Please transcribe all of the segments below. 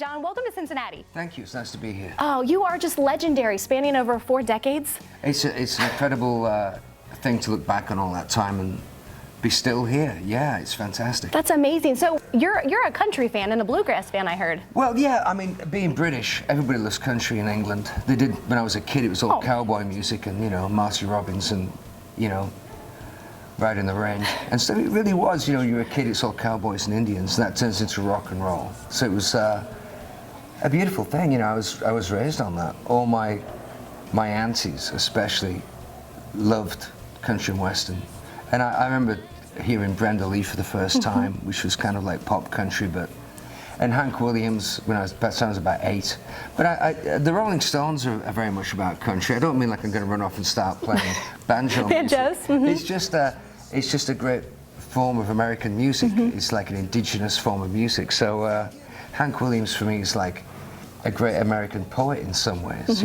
John, welcome to Cincinnati. Thank you. It's nice to be here. Oh, you are just legendary, spanning over 4 decades. It's an incredible thing to look back on all that time and be still here. Yeah, it's fantastic. That's amazing. So you're a country fan and a bluegrass fan, I heard. Well, yeah. I mean, being British, everybody loves country in England. They did when I was a kid. It was all cowboy music and Marty Robbins and Riding the Range. And so it really was. You're a kid. It's all cowboys and Indians, and that turns into rock and roll. So it was a beautiful thing. I was raised on that. All my aunties especially loved country and western, and I remember hearing Brenda Lee for the first time, which was kind of like pop country, and Hank Williams when I was about 8. But the Rolling Stones are very much about country. I don't mean like I'm going to run off and start playing banjo music. It's just a great form of American music. It's like an indigenous form of music. So Hank Williams for me is like a great American poet in some ways,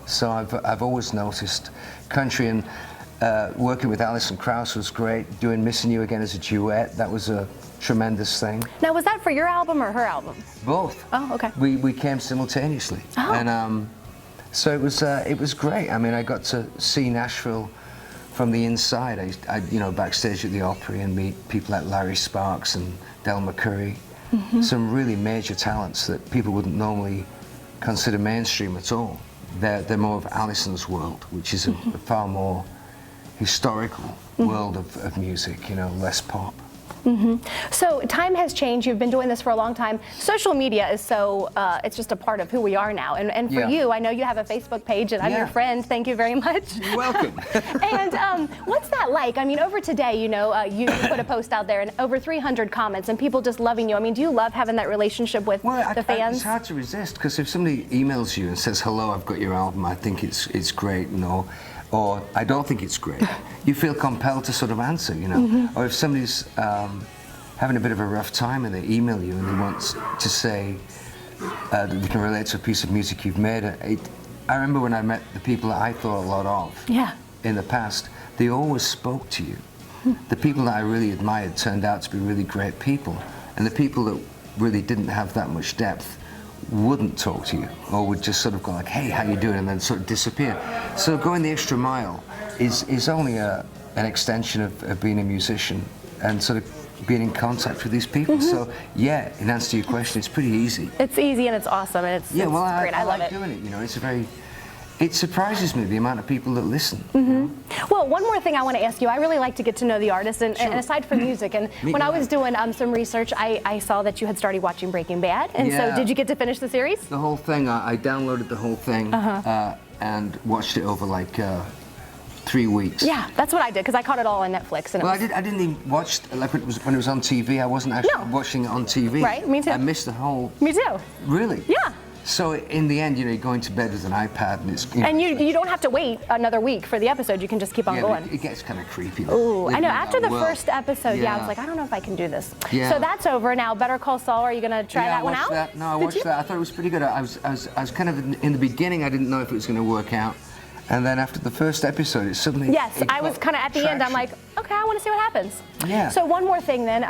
So I've always noticed country, and working with Alison Krauss was great. Doing Missing You Again as a duet, that was a tremendous thing. Now, was that for your album or her album? Both. Oh, okay. We came simultaneously, and so it was great. I mean, I got to see Nashville from the inside. I backstage at the Opry and meet people like Larry Sparks and Del McCoury, some really major talents that people wouldn't normally consider mainstream at all. They're more of Alison's world, which is a far more historical world of music, less pop. So time has changed. You've been doing this for a long time. Social media is it's just a part of who we are now. And for you, I know you have a Facebook page, and I'm your friend. Thank you very much. You're welcome. And what's that like? I mean, over today, you put a post out there and over 300 comments and people just loving you. I mean, do you love having that relationship with the fans? It's hard to resist, because if somebody emails you and says, "Hello, I've got your album. I think it's great," or I don't think it's great, you feel compelled to sort of answer, Or if somebody's having a bit of a rough time and they email you and they want to say that they can relate to a piece of music you've made, I remember when I met the people that I thought a lot of in the past, they always spoke to you. The people that I really admired turned out to be really great people, and the people that really didn't have that much depth wouldn't talk to you, or would just sort of go like, "Hey, how you doing?" and then sort of disappear. So going the extra mile is only an extension of being a musician and sort of being in contact with these people. So yeah, in answer to your question, it's pretty easy. It's easy and it's awesome, and it's great. I love like doing it. It surprises me the amount of people that listen. Well, one more thing I want to ask you. I really like to get to know the artist, and aside from music, and when I was doing some research, I saw that you had started watching Breaking Bad, and so did you get to finish the series? The whole thing. I downloaded the whole thing and watched it over like 3 weeks. Yeah, that's what I did, because I caught it all on Netflix. And I didn't even watch like when it was on TV. I wasn't actually watching it on TV. Right, me too. I missed the whole. Me too. Really? Yeah. So in the end, you're going to bed with an iPad, and it's. And you don't have to wait another week for the episode. You can just keep on going. It gets kind of creepy. Ooh, I know. After the first episode, I was like, I don't know if I can do this. Yeah. So that's over now. Better Call Saul. Are you going to try that one out? That. No, I watched that. I thought it was pretty good. I was kind of in the beginning. I didn't know if it was going to work out. And then after the first episode, it suddenly... Yes, I was kind of at the end, I'm like, okay, I want to see what happens. Yeah. So one more thing then,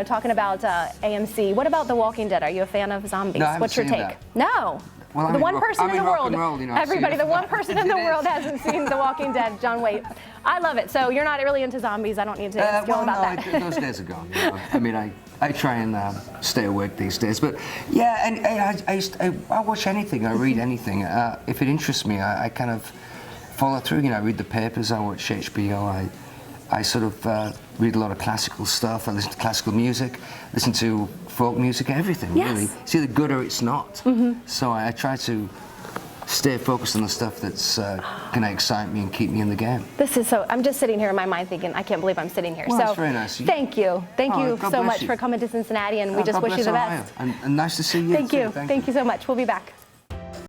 talking about AMC, what about The Walking Dead? Are you a fan of zombies? No, I haven't What's your seen take? that. No. Well, the one person in the world, everybody, the one person in the world hasn't seen The Walking Dead, John Waite. I love it. So you're not really into zombies. I don't need to ask you all about that. Those days are gone. I mean, I try and stay awake these days. But yeah, and I watch anything. I read anything. If it interests me, I kind of follow through. I read the papers. I watch HBO. I sort of read a lot of classical stuff. I listen to classical music, listen to folk music, everything, really. It's either good or it's not. So I try to stay focused on the stuff that's going to excite me and keep me in the game. This is so, I'm just sitting here in my mind thinking, I can't believe I'm sitting here. Well, so that's very nice of you. Thank you. Thank you so much for coming to Cincinnati, and we just wish you the best. And nice to see you. Thank you. Thank you so much. We'll be back.